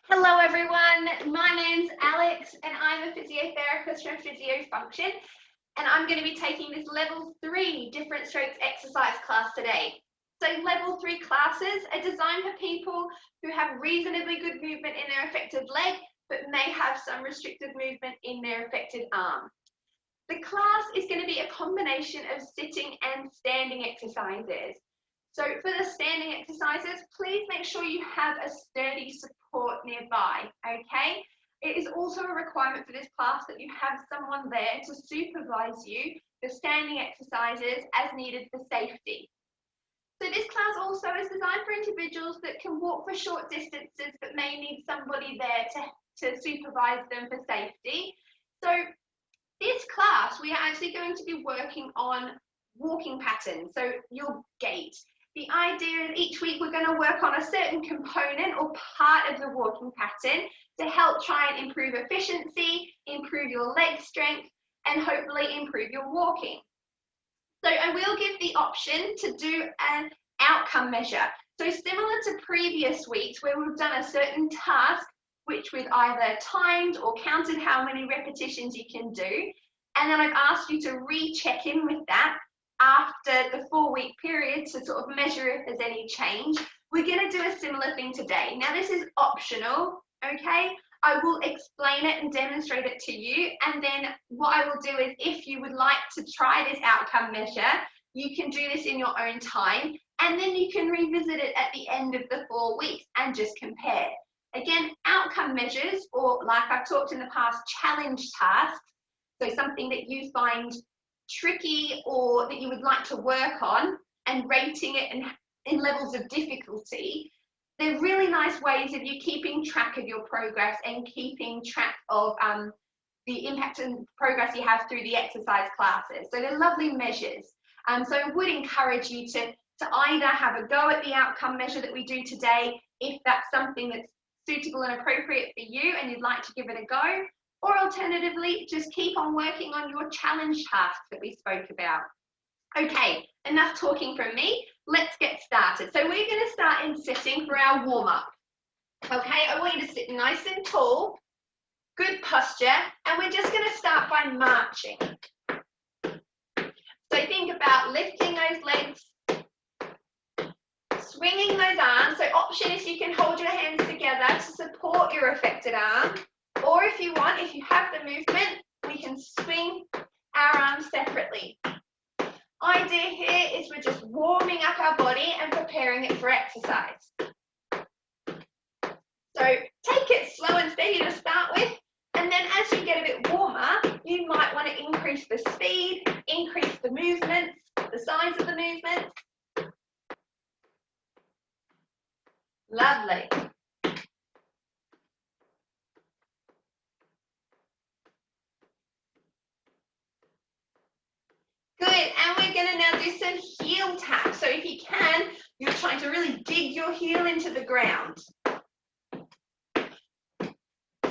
Hello everyone, my name's Alex and I'm a physiotherapist from Function, and I'm going to be taking this level 3 different strokes exercise class today. So level 3 classes are designed for people who have reasonably good movement in their affected leg but may have some restricted movement in their affected arm. The class is going to be a combination of sitting and standing exercises. So for the standing exercises, please make sure you have a sturdy support nearby, okay? It is also a requirement for this class that you have someone there to supervise you for standing exercises as needed for safety. So this class also is designed for individuals that can walk for short distances but may need somebody there to supervise them for safety. So this class, we are actually going to be working on walking patterns, so your gait. The idea is each week we're going to work on a certain component or part of the walking pattern to help try and improve efficiency, improve your leg strength, and hopefully improve your walking. So I will give the option to do an outcome measure. So similar to previous weeks where we've done a certain task, which we've either timed or counted how many repetitions you can do, and then I've asked you to recheck in with that after the 4-week period to sort of measure if there's any change. We're going to do a similar thing today. Now this is optional, okay? I will explain it and demonstrate it to you, and then what I will do is if you would like to try this outcome measure, you can do this in your own time, and then you can revisit it at the end of the 4 weeks and just compare. Again, outcome measures, or like I've talked in the past, challenge tasks, so something that you find tricky or that you would like to work on and rating it in levels of difficulty, they're really nice ways of you keeping track of your progress and keeping track of the impact and progress you have through the exercise classes. So they're lovely measures. So I would encourage you to either have a go at the outcome measure that we do today, if that's something that's suitable and appropriate for you and you'd like to give it a go, or alternatively, just keep on working on your challenge tasks that we spoke about. Okay, enough talking from me. Let's get started. So we're going to start in sitting for our warm-up. Okay, I want you to sit nice and tall, good posture, and we're just going to start by marching. So think about lifting those legs, swinging those arms. So option is you can hold your hands together to support your affected arm, or if you want, if you have the movement, we can swing our arms separately. Idea here is we're just warming up our body and preparing it for exercise. So take it slow and steady to start with, and then as you get a bit warmer, you might want to increase the speed, increase the movements, the size of the movements. Lovely. Good, and we're going to now do some heel taps. So if you can, you're trying to really dig your heel into the ground.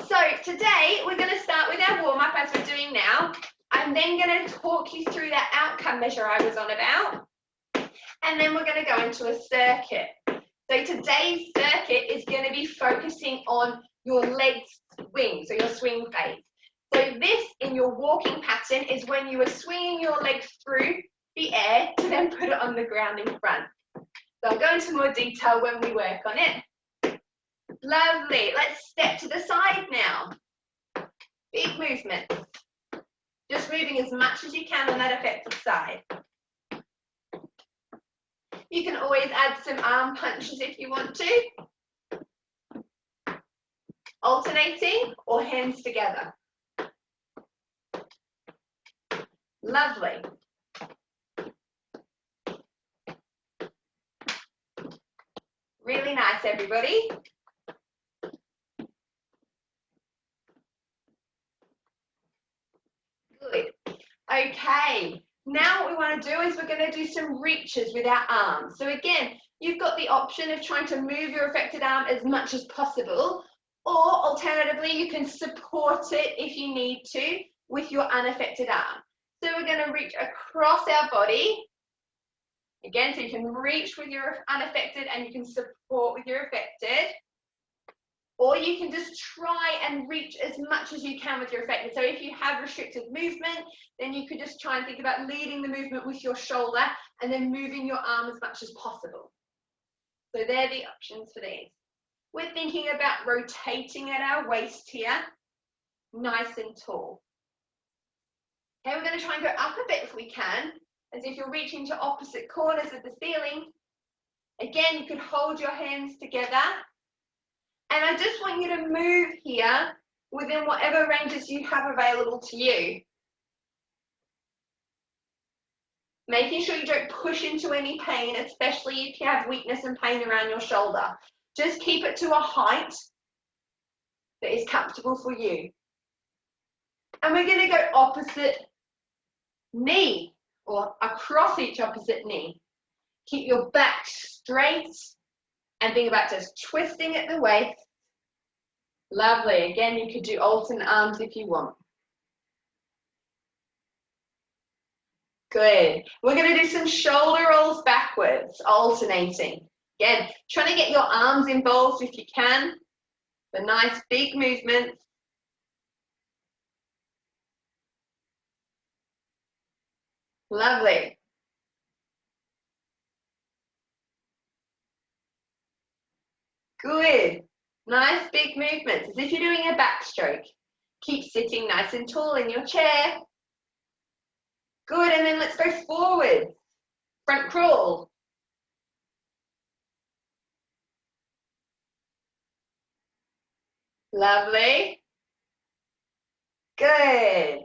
So today we're going to start with our warm-up as we're doing now. I'm then going to talk you through that outcome measure I was on about, and then we're going to go into a circuit. So today's circuit is going to be focusing on your leg swing, so your swing phase. So this, in your walking pattern, is when you are swinging your legs through the air to then put it on the ground in front. So I'll go into more detail when we work on it. Lovely. Let's step to the side now. Big movement. Just moving as much as you can on that affected side. You can always add some arm punches if you want to. Alternating or hands together. Lovely. Really nice, everybody. Good. Okay. Now what we want to do is we're going to do some reaches with our arms. So again, you've got the option of trying to move your affected arm as much as possible, or alternatively, you can support it if you need to with your unaffected arm. So we're going to reach across our body. Again, so you can reach with your unaffected and you can support with your affected. Or you can just try and reach as much as you can with your effective. So if you have restricted movement, then you could just try and think about leading the movement with your shoulder and then moving your arm as much as possible. So they're the options for these. We're thinking about rotating at our waist here, nice and tall. Okay, we're going to try and go up a bit if we can, as if you're reaching to opposite corners of the ceiling. Again, you could hold your hands together. And I just want you to move here within whatever ranges you have available to you. Making sure you don't push into any pain, especially if you have weakness and pain around your shoulder. Just keep it to a height that is comfortable for you. And we're going to go opposite knee or across each opposite knee. Keep your back straight and think about just twisting at the waist. Lovely. Again, you could do alternate arms if you want. Good. We're going to do some shoulder rolls backwards, alternating. Again, trying to get your arms involved if you can. The nice big movements. Lovely. Good. Nice big movements, as if you're doing a backstroke. Keep sitting nice and tall in your chair. Good, and then let's go forward. Front crawl. Lovely. Good.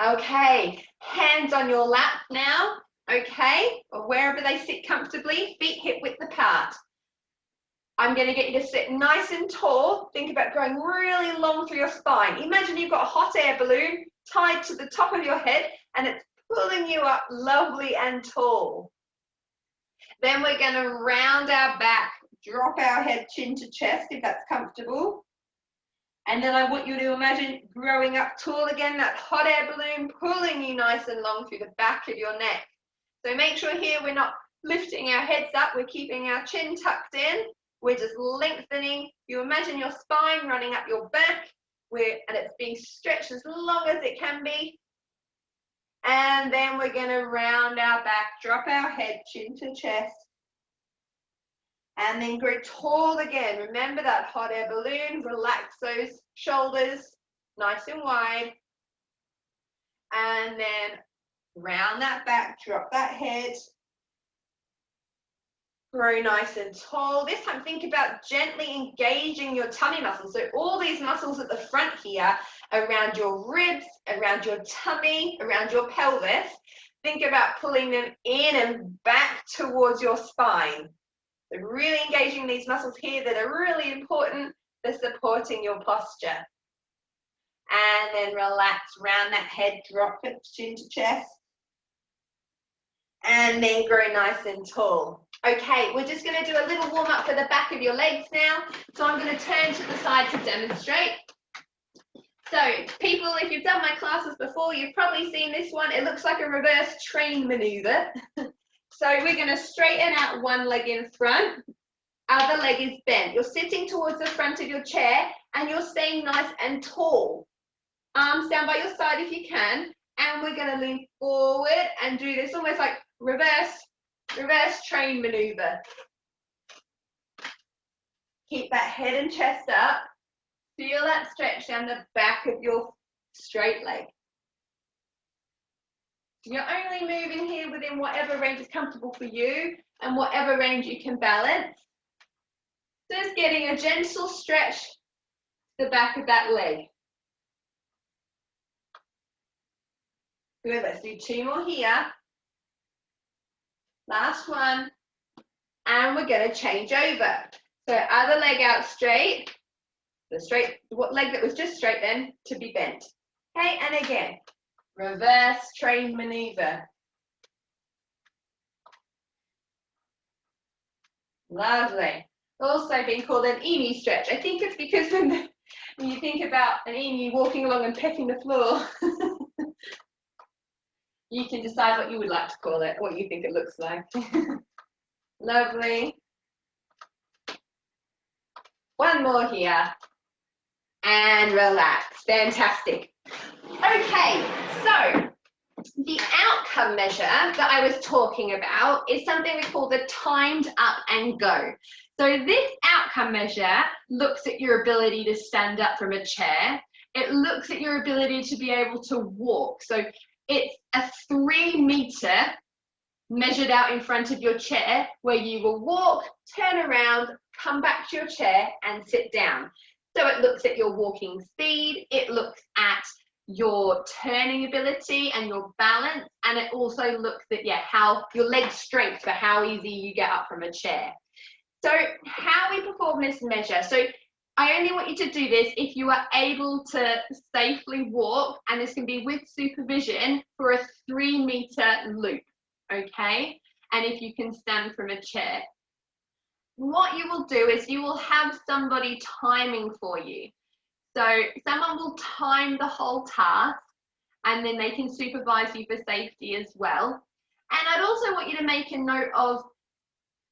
Okay, hands on your lap now, okay, or wherever they sit comfortably, feet hip width apart. I'm going to get you to sit nice and tall. Think about going really long through your spine. Imagine you've got a hot air balloon tied to the top of your head and it's pulling you up lovely and tall. Then we're going to round our back, drop our head chin to chest if that's comfortable. And then I want you to imagine growing up tall again, that hot air balloon pulling you nice and long through the back of your neck. So make sure here we're not lifting our heads up, we're keeping our chin tucked in. We're just lengthening. You imagine your spine running up your back, and it's being stretched as long as it can be. And then we're going to round our back, drop our head, chin to chest. And then grow tall again. Remember that hot air balloon. Relax those shoulders, nice and wide. And then round that back, drop that head. Grow nice and tall. This time think about gently engaging your tummy muscles. So all these muscles at the front here, around your ribs, around your tummy, around your pelvis. Think about pulling them in and back towards your spine. So really engaging these muscles here that are really important for supporting your posture. And then relax, round that head, drop it chin to chest. And then grow nice and tall. Okay, we're just going to do a little warm up for the back of your legs now. So I'm going to turn to the side to demonstrate. So people, if you've done my classes before, you've probably seen this one. It looks like a reverse train maneuver. So we're going to straighten out one leg in front, other leg is bent. You're sitting towards the front of your chair and you're staying nice and tall. Arms down by your side if you can, and we're going to lean forward and do this almost like reverse train maneuver. Keep that head and chest up. Feel that stretch down the back of your straight leg. You're only moving here within whatever range is comfortable for you and whatever range you can balance. Just getting a gentle stretch to the back of that leg. Good, let's do two more here. Last one. And we're going to change over. So other leg out straight. The straight, what leg that was just straight then, to be bent. Okay, and again. Reverse train maneuver. Lovely. Also being called an emu stretch. I think it's because when you think about an emu walking along and pecking the floor, you can decide what you would like to call it, what you think it looks like. Lovely. One more here. And relax. Fantastic. Okay, so the outcome measure that I was talking about is something we call the timed up and go. So this outcome measure looks at your ability to stand up from a chair. It looks at your ability to be able to walk. So it's a 3 meter measured out in front of your chair where you will walk, turn around, come back to your chair and sit down. So it looks at your walking speed, it looks at your turning ability and your balance, and it also looks at how your leg strength for how easy you get up from a chair. So how we perform this measure, so I only want you to do this if you are able to safely walk, and this can be with supervision for a 3 meter loop, okay? And if you can stand from a chair. What you will do is you will have somebody timing for you. So someone will time the whole task, and then they can supervise you for safety as well. And I'd also want you to make a note of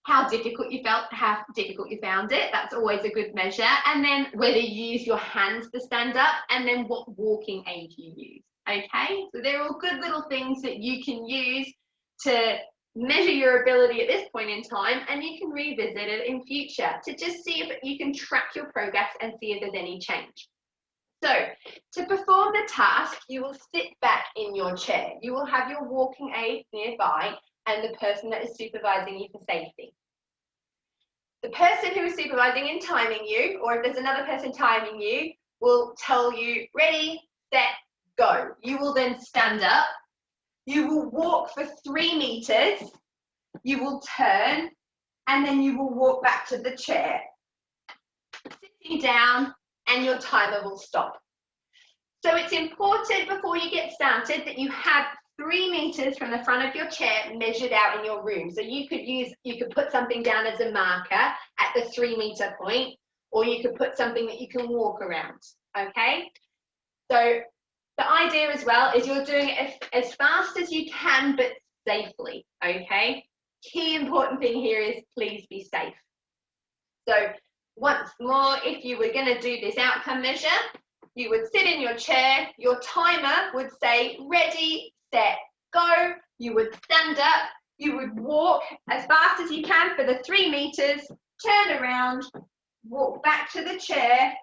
how difficult you felt, how difficult you found it. That's always a good measure. And then whether you use your hands to stand up, and then what walking aid you use. Okay, so they're all good little things that you can use to measure your ability at this point in time, and you can revisit it in future to just see if you can track your progress and see if there's any change. So to perform the task, you will sit back in your chair. You will have your walking aid nearby and the person that is supervising you for safety. The person who is supervising and timing you, or if there's another person timing you, will tell you, ready, set, go. You will then stand up. You will walk for 3 meters, you will turn, and then you will walk back to the chair. Sitting down, and your timer will stop. So it's important before you get started that you have 3 meters from the front of your chair measured out in your room. So you could put something down as a marker at the 3 meter point, or you could put something that you can walk around, okay? So the idea as well is you're doing it as fast as you can, but safely, okay? Key important thing here is please be safe. So once more, if you were gonna do this outcome measure, you would sit in your chair, your timer would say, ready, set, go. You would stand up, you would walk as fast as you can for the 3 meters, turn around, walk back to the chair,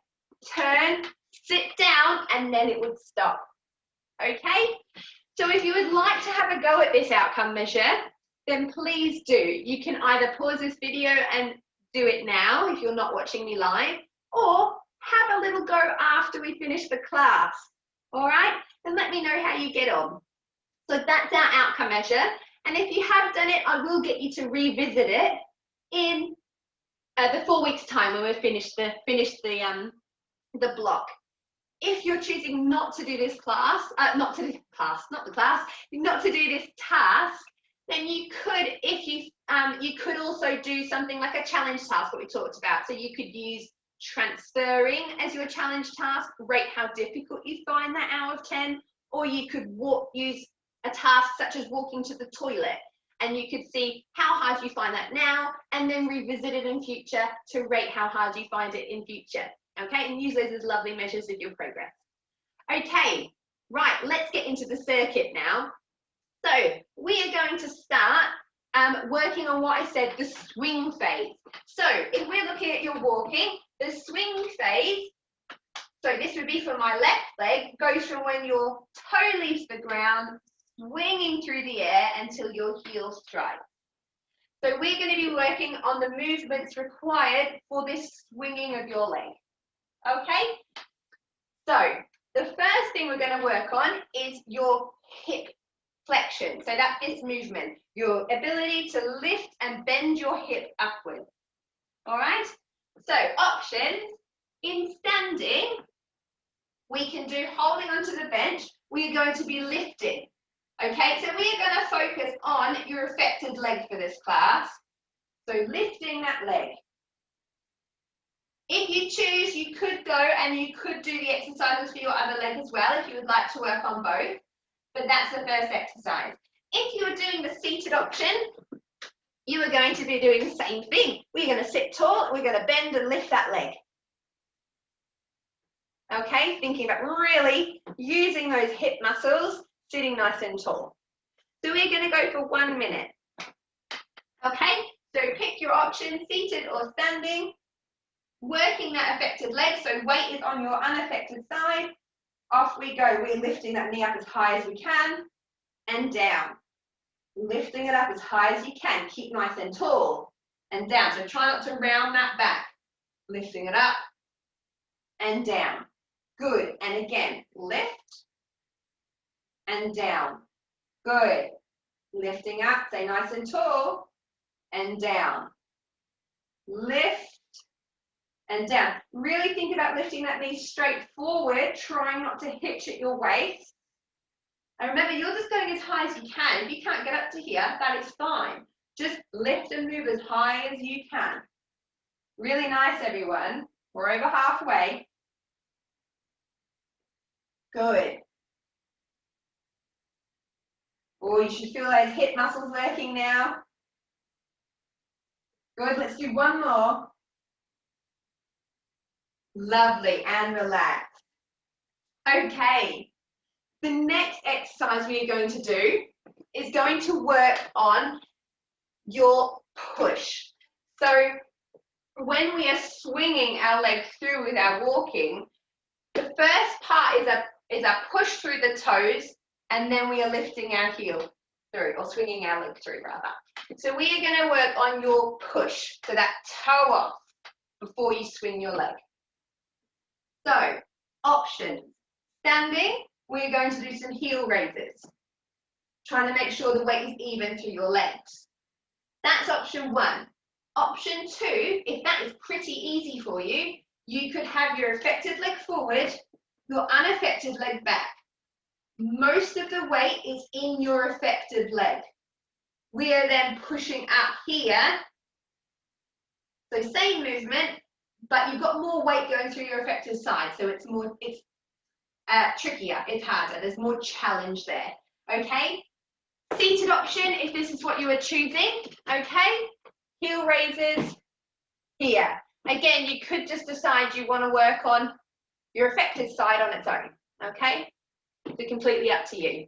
turn, sit down, and then it would stop. Okay, so if you would like to have a go at this outcome measure, then please do. You can either pause this video and do it now if you're not watching me live, or have a little go after we finish the class. All right, and let me know how you get on. So that's our outcome measure, and if you have done it, I will get you to revisit it in the 4 weeks time when we've finished the block. If you're choosing not to do this class, not to do this task, then you could, you could also do something like a challenge task that we talked about. So you could use transferring as your challenge task, rate how difficult you find that out of 10, or you could use a task such as walking to the toilet, and you could see how hard you find that now, and then revisit it in future to rate how hard you find it in future. Okay, and use those as lovely measures of your progress. Okay, right, let's get into the circuit now. So we are going to start working on what I said, the swing phase. So if we're looking at your walking, the swing phase, so this would be for my left leg, goes from when your toe leaves the ground, swinging through the air until your heel strikes. So we're going to be working on the movements required for this swinging of your leg. Okay, so the first thing we're going to work on is your hip flexion. So that's this movement, your ability to lift and bend your hip upwards. All right, so options: in standing, we can do holding onto the bench. We are going to be lifting. Okay, so we are going to focus on your affected leg for this class. So lifting that leg. If you choose, you could go and you could do the exercises for your other leg as well if you would like to work on both, but that's the first exercise. If you are doing the seated option, you are going to be doing the same thing. We're going to sit tall, we're going to bend and lift that leg. Okay, thinking about really using those hip muscles, sitting nice and tall. So we're going to go for 1 minute. Okay, so pick your option, seated or standing. Working that affected leg, so weight is on your unaffected side. Off we go. We're lifting that knee up as high as we can and down. Lifting it up as high as you can. Keep nice and tall and down. So try not to round that back. Lifting it up and down. Good. And again, lift and down. Good. Lifting up, stay nice and tall and down. Lift and down. Really think about lifting that knee straight forward, trying not to hitch at your waist. And remember, you're just going as high as you can. If you can't get up to here, that is fine. Just lift and move as high as you can. Really nice, everyone. We're over halfway. Good. Oh, you should feel those hip muscles working now. Good, let's do one more. Lovely, and relax. Okay, the next exercise we are going to do is going to work on your push. So when we are swinging our legs through with our walking, the first part is a push through the toes, and then we are lifting our heel through, or swinging our leg through rather. So we are going to work on your push, so that toe off before you swing your leg. So, options. Standing, we're going to do some heel raises. Trying to make sure the weight is even through your legs. That's option 1. Option 2, if that is pretty easy for you, you could have your affected leg forward, your unaffected leg back. Most of the weight is in your affected leg. We are then pushing up here. So same movement, but you've got more weight going through your affected side, so it's trickier, it's harder, there's more challenge there, okay? Seated option, if this is what you are choosing, okay? Heel raises here. Again, you could just decide you want to work on your affected side on its own, okay? So completely up to you.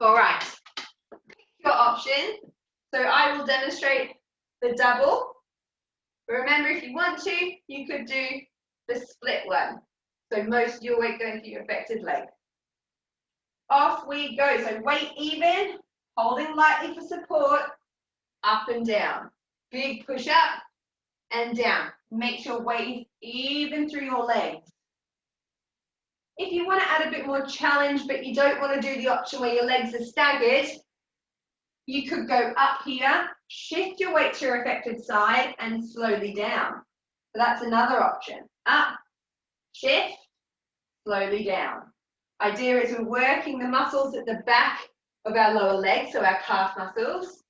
All right, your option. So I will demonstrate the double. Remember, if you want to, you could do the split one. So most of your weight going through your affected leg. Off we go. So weight even, holding lightly for support, up and down. Big push up and down. Make sure weight is even through your legs. If you want to add a bit more challenge, but you don't want to do the option where your legs are staggered, you could go up here, shift your weight to your affected side and slowly down. So that's another option. Up, shift, slowly down. Idea is we're working the muscles at the back of our lower leg, so our calf muscles.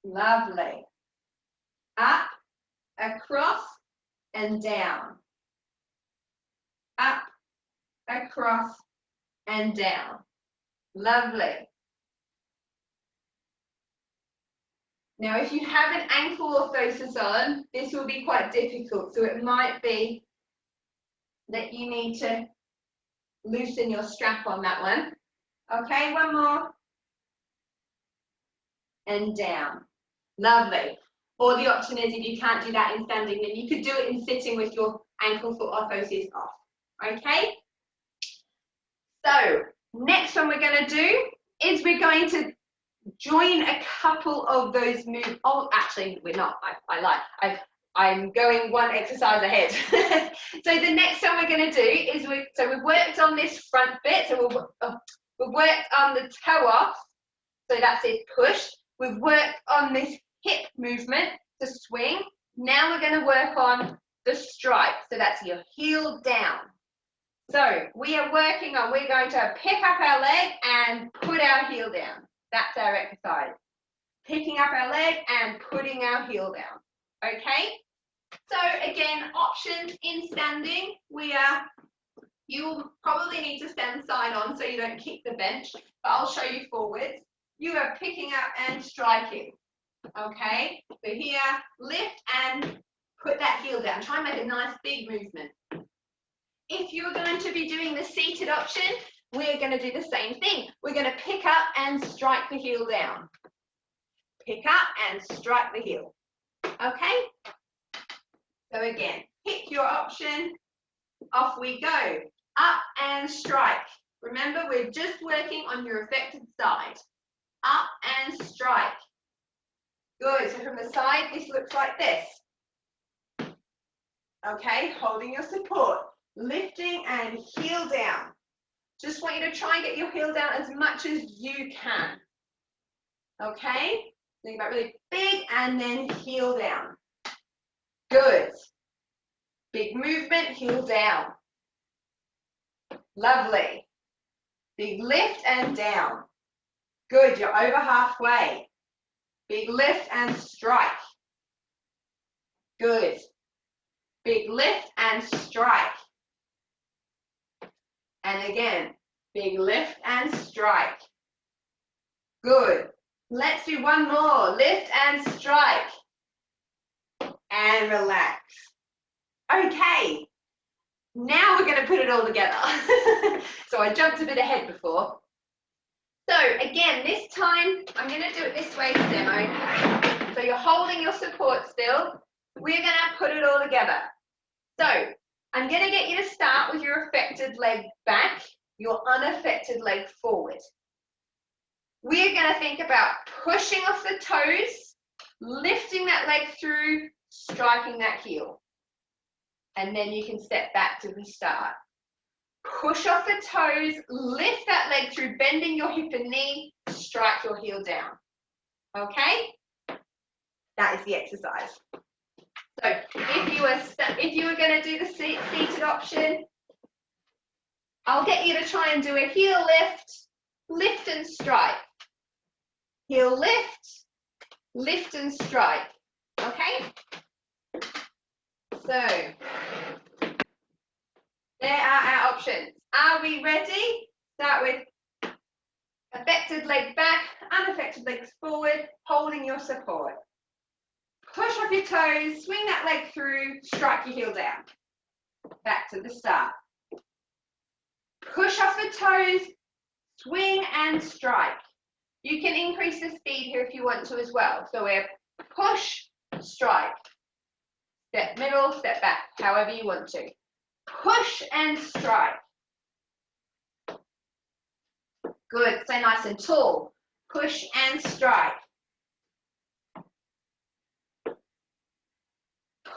Lovely. Up, across, and down. Up, across, and down. Lovely. Now, if you have an ankle orthosis on, this will be quite difficult. So it might be that you need to loosen your strap on that one. Okay, one more. And down. Lovely. Or the option is, if you can't do that in standing, then you could do it in sitting with your ankle foot orthosis off. Okay? So, next one we're going to do is we're going to join a couple of those moves. Oh, actually, we're not. I lied. I'm going one exercise ahead. So the next one we're going to do is we've worked on this front bit. So we've worked on the toe off. So that's it, push. We've worked on this hip movement to swing. Now we're going to work on the strike. So that's your heel down. So we are working on, we're going to pick up our leg and put our heel down. That's our exercise. Picking up our leg and putting our heel down. Okay? So again, options in standing, you'll probably need to stand side on so you don't kick the bench, but I'll show you forwards. You are picking up and striking. Okay? So here, lift and put that heel down. Try and make a nice big movement. If you're going to be doing the seated option, we're going to do the same thing. We're going to pick up and strike the heel down. Pick up and strike the heel. Okay? So again, pick your option. Off we go. Up and strike. Remember, we're just working on your affected side. Up and strike. Good. So from the side, this looks like this. Okay, holding your support. Lifting and heel down. Just want you to try and get your heel down as much as you can. Okay? Think about really big and then heel down. Good. Big movement, heel down. Lovely. Big lift and down. Good, you're over halfway. Big lift and strike. Good. Big lift and strike. And again, big lift and strike. Good. Let's do one more. Lift and strike. And relax. Okay. Now we're going to put it all together. So I jumped a bit ahead before. So again, this time, I'm going to do it this way to demo. So you're holding your support still. We're going to put it all together. So I'm going to get you to start with your affected leg back, your unaffected leg forward. We're going to think about pushing off the toes, lifting that leg through, striking that heel. And then you can step back to restart. Push off the toes, lift that leg through, bending your hip and knee, strike your heel down. Okay? That is the exercise. So if you were going to do the seated option, I'll get you to try and do a heel lift, lift and strike. Heel lift, lift and strike. Okay? So there are our options. Are we ready? Start with affected leg back, unaffected legs forward, holding your support. Push off your toes, swing that leg through, strike your heel down. Back to the start. Push off the toes, swing and strike. You can increase the speed here if you want to as well. So we're push, strike. Step middle, step back, however you want to. Push and strike. Good, stay nice and tall. Push and strike.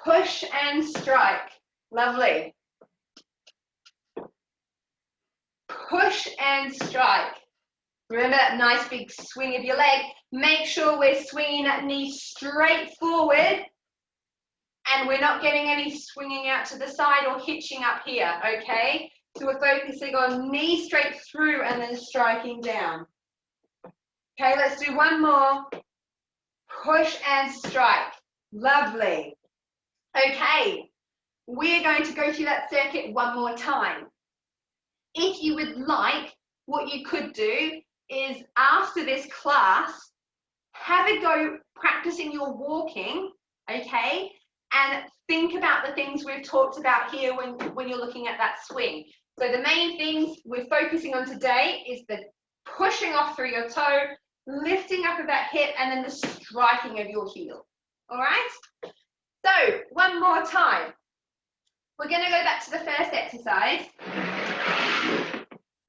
Push and strike. Lovely. Push and strike. Remember that nice big swing of your leg. Make sure we're swinging that knee straight forward and we're not getting any swinging out to the side or hitching up here, okay? So we're focusing on knee straight through and then striking down. Okay, let's do one more. Push and strike. Lovely. Okay, we're going to go through that circuit one more time. If you would like, what you could do is after this class, have a go practicing your walking, okay? And think about the things we've talked about here when you're looking at that swing. So the main things we're focusing on today is the pushing off through your toe, lifting up of that hip, and then the striking of your heel. All right? So one more time. We're going to go back to the first exercise.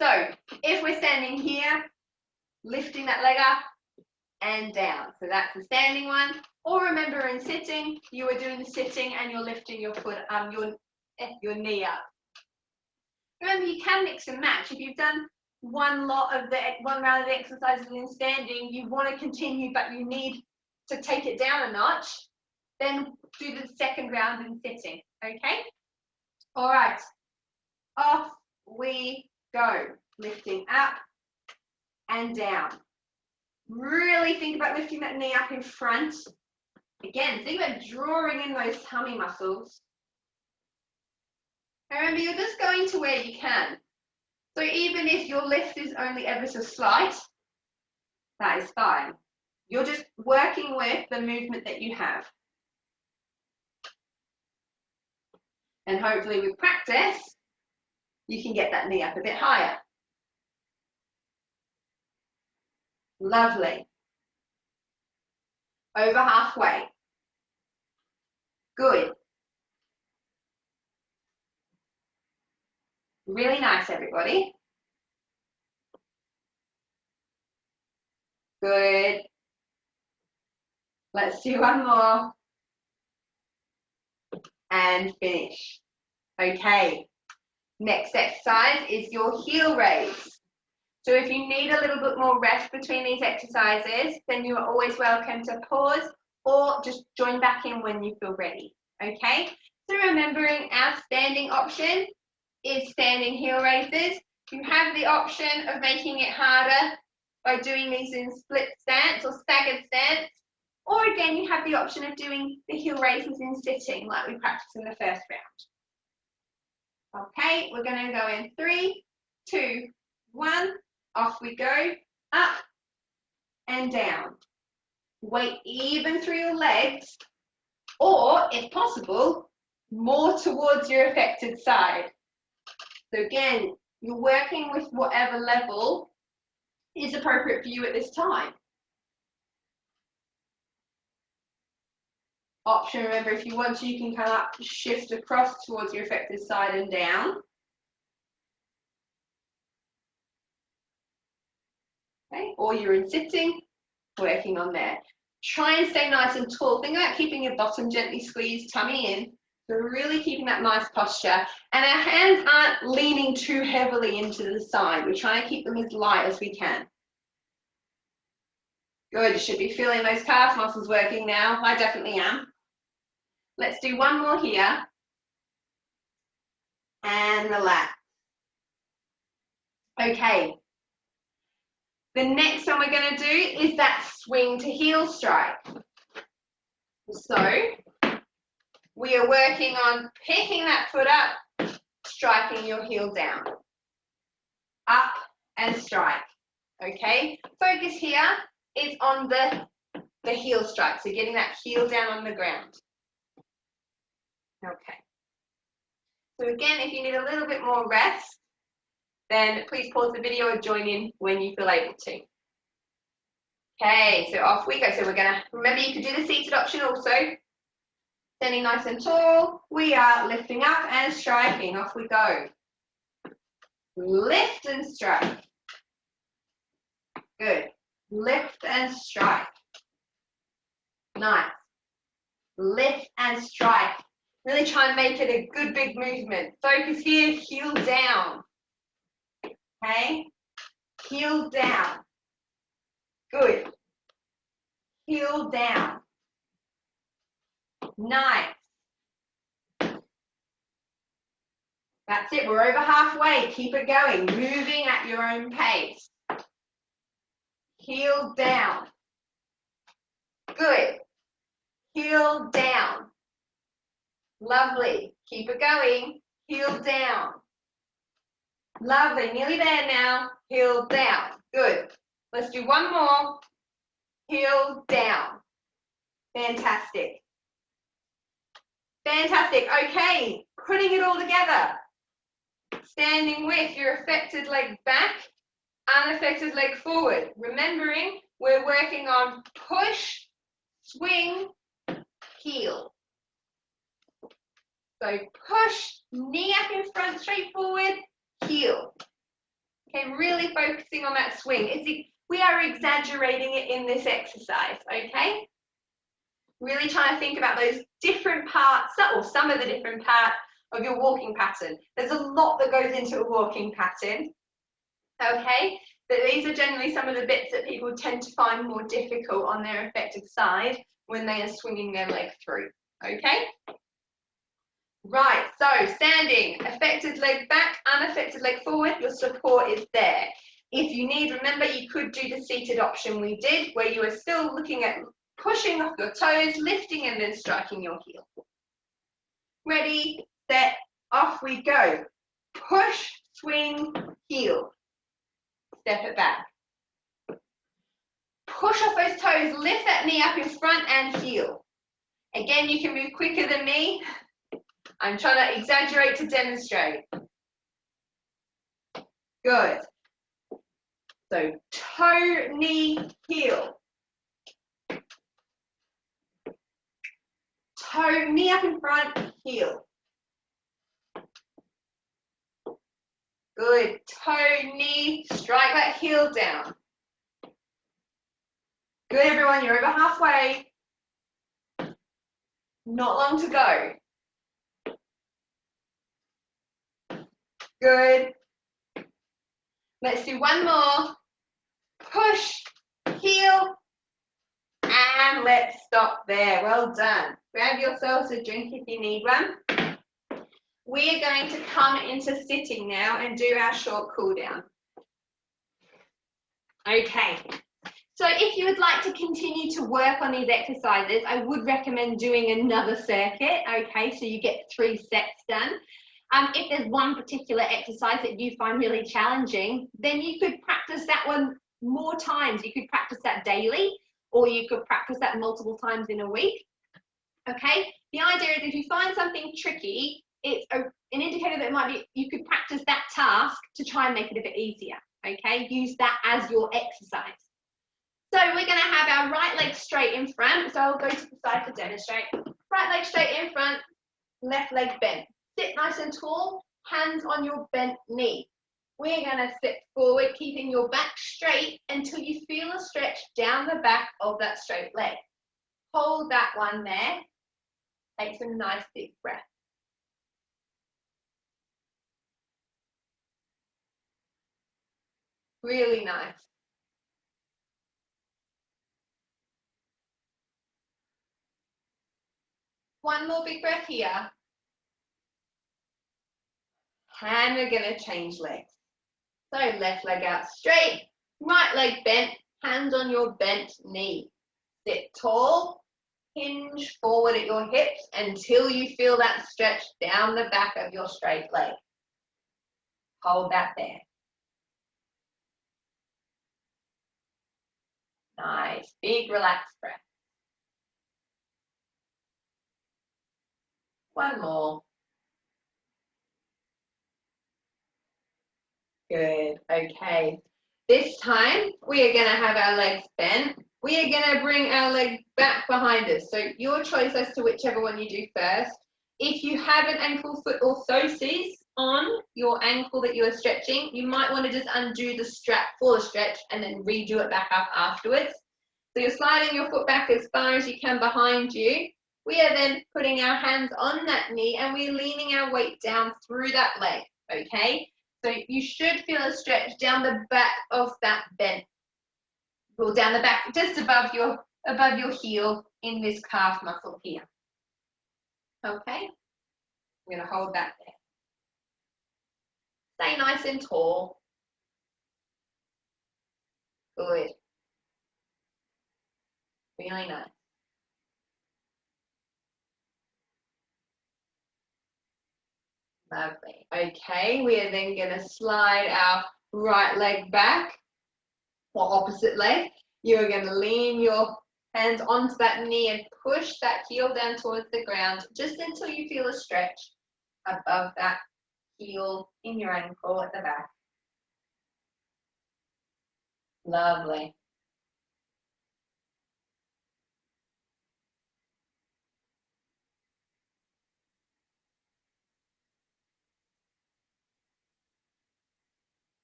So if we're standing here, lifting that leg up and down. So that's the standing one. Or remember in sitting, you are doing the sitting and you're lifting your foot, your knee up. Remember, you can mix and match. If you've done one round of the exercises in standing, you want to continue, but you need to take it down a notch, then do the second round in sitting, okay? All right, off we go. Lifting up and down. Really think about lifting that knee up in front. Again, think about drawing in those tummy muscles. And remember, you're just going to where you can. So even if your lift is only ever so slight, that is fine. You're just working with the movement that you have. And hopefully with practice, you can get that knee up a bit higher. Lovely. Over halfway. Good. Really nice, everybody. Good. Let's do one more. And finish. Okay. Next exercise is your heel raise. So if you need a little bit more rest between these exercises, then you are always welcome to pause or just join back in when you feel ready. Okay? So remembering our standing option is standing heel raises. You have the option of making it harder by doing these in split stance or staggered stance. Or again, you have the option of doing the heel raises in sitting like we practiced in the first round. Okay, we're going to go in 3, 2, 1. Off we go. Up and down. Weight even through your legs, or if possible, more towards your affected side. So again, you're working with whatever level is appropriate for you at this time. Option, remember, if you want to, you can come up, shift across towards your affected side and down. Okay, or you're in sitting, working on there. Try and stay nice and tall. Think about keeping your bottom gently squeezed, tummy in. So really keeping that nice posture. And our hands aren't leaning too heavily into the side. We're trying to keep them as light as we can. Good, you should be feeling those calf muscles working now. I definitely am. Let's do one more here. And relax. Okay. The next one we're going to do is that swing to heel strike. So we are working on picking that foot up, striking your heel down. Up and strike. Okay? Focus here is on the heel strike. So getting that heel down on the ground. Okay. So again, if you need a little bit more rest, then please pause the video or join in when you feel able to. Okay, so off we go. So we're going to, remember you could do the seated option also. Standing nice and tall, we are lifting up and striking. Off we go. Lift and strike. Good. Lift and strike. Nice. Lift and strike. Really try and make it a good big movement. Focus here, heel down. Okay? Heel down. Good. Heel down. Nice. That's it. We're over halfway. Keep it going. Moving at your own pace. Heel down. Good. Heel down. Lovely. Keep it going. Heel down. Lovely. Nearly there now. Heel down. Good. Let's do one more. Heel down. Fantastic. Fantastic. Okay. Putting it all together. Standing with your affected leg back, unaffected leg forward. Remembering, we're working on push, swing, heel. So push, knee up in front, straight forward, heel. Okay, really focusing on that swing. We are exaggerating it in this exercise, okay? Really trying to think about those different parts, or some of the different parts of your walking pattern. There's a lot that goes into a walking pattern, okay? But these are generally some of the bits that people tend to find more difficult on their affected side when they are swinging their leg through, okay? Right, so standing, affected leg back, unaffected leg forward, your support is there. If you need, remember you could do the seated option we did, where you are still looking at pushing off your toes, lifting and then striking your heel. Ready, set, off we go. Push, swing, heel. Step it back. Push off those toes, lift that knee up in front and heel. Again, you can move quicker than me. I'm trying to exaggerate to demonstrate. Good. So toe, knee, heel. Toe, knee up in front, heel. Good. Toe, knee, strike that heel down. Good, everyone. You're over halfway. Not long to go. Good. Let's do one more. Push, heel, and let's stop there. Well done. Grab yourselves a drink if you need one. We are going to come into sitting now and do our short cool down. Okay. So if you would like to continue to work on these exercises, I would recommend doing another circuit, okay, so you get 3 sets done. If there's one particular exercise that you find really challenging, then you could practice that one more times. You could practice that daily, or you could practice that multiple times in a week, okay? The idea is if you find something tricky, it's an indicator that it might be, you could practice that task to try and make it a bit easier, okay? Use that as your exercise. So we're going to have our right leg straight in front. So I'll go to the side to demonstrate. Right leg straight in front, left leg bent. Sit nice and tall, hands on your bent knee. We're going to sit forward, keeping your back straight until you feel a stretch down the back of that straight leg. Hold that one there. Take some nice deep breaths. Really nice. One more big breath here. And we're going to change legs. So left leg out straight, right leg bent, hands on your bent knee. Sit tall, hinge forward at your hips until you feel that stretch down the back of your straight leg. Hold that there. Nice, big relaxed breath. One more. Good, okay. This time, we are going to have our legs bent. We are going to bring our leg back behind us. So your choice as to whichever one you do first. If you have an ankle, foot, orthosis on your ankle that you are stretching, you might want to just undo the strap for the stretch and then redo it back up afterwards. So you're sliding your foot back as far as you can behind you. We are then putting our hands on that knee and we're leaning our weight down through that leg, okay? So you should feel a stretch down the back of that bent. Pull down the back, just above your heel in this calf muscle here. Okay? I'm going to hold that there. Stay nice and tall. Good. Really nice. Lovely. Okay, we are then going to slide our right leg back, or opposite leg. You're going to lean your hands onto that knee and push that heel down towards the ground just until you feel a stretch above that heel in your ankle at the back. Lovely.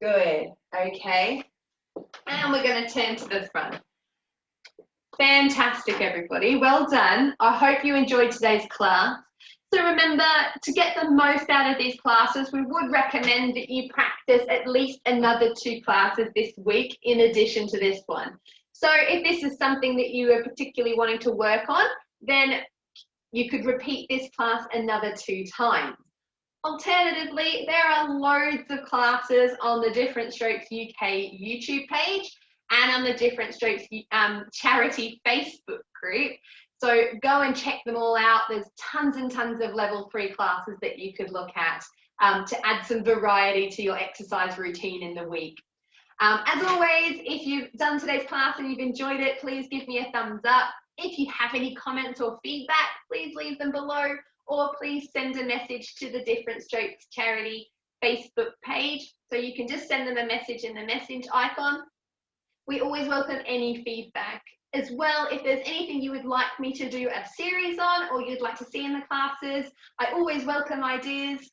Good. Okay. And we're going to turn to the front. Fantastic, everybody. Well done. I hope you enjoyed today's class. So remember, to get the most out of these classes, we would recommend that you practice at least another 2 classes this week in addition to this one. So if this is something that you are particularly wanting to work on, then you could repeat this class another 2 times. Alternatively, there are loads of classes on the Different Strokes UK YouTube page and on the Different Strokes charity Facebook group. So go and check them all out. There's tons and tons of level 3 classes that you could look at to add some variety to your exercise routine in the week. As always, if you've done today's class and you've enjoyed it, please give me a thumbs up. If you have any comments or feedback, please leave them below. or please send a message to the Different Strokes charity Facebook page. So you can just send them a message in the message icon. We always welcome any feedback. As well, if there's anything you would like me to do a series on or you'd like to see in the classes, I always welcome ideas.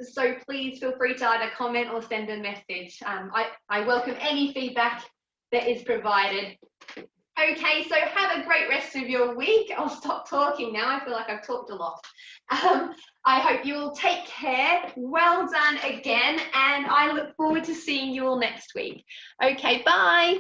So please feel free to either comment or send a message. I welcome any feedback that is provided. Okay, so have a great rest of your week. I'll stop talking now. I feel like I've talked a lot. I hope you all take care. Well done again, and I look forward to seeing you all next week. Okay, bye.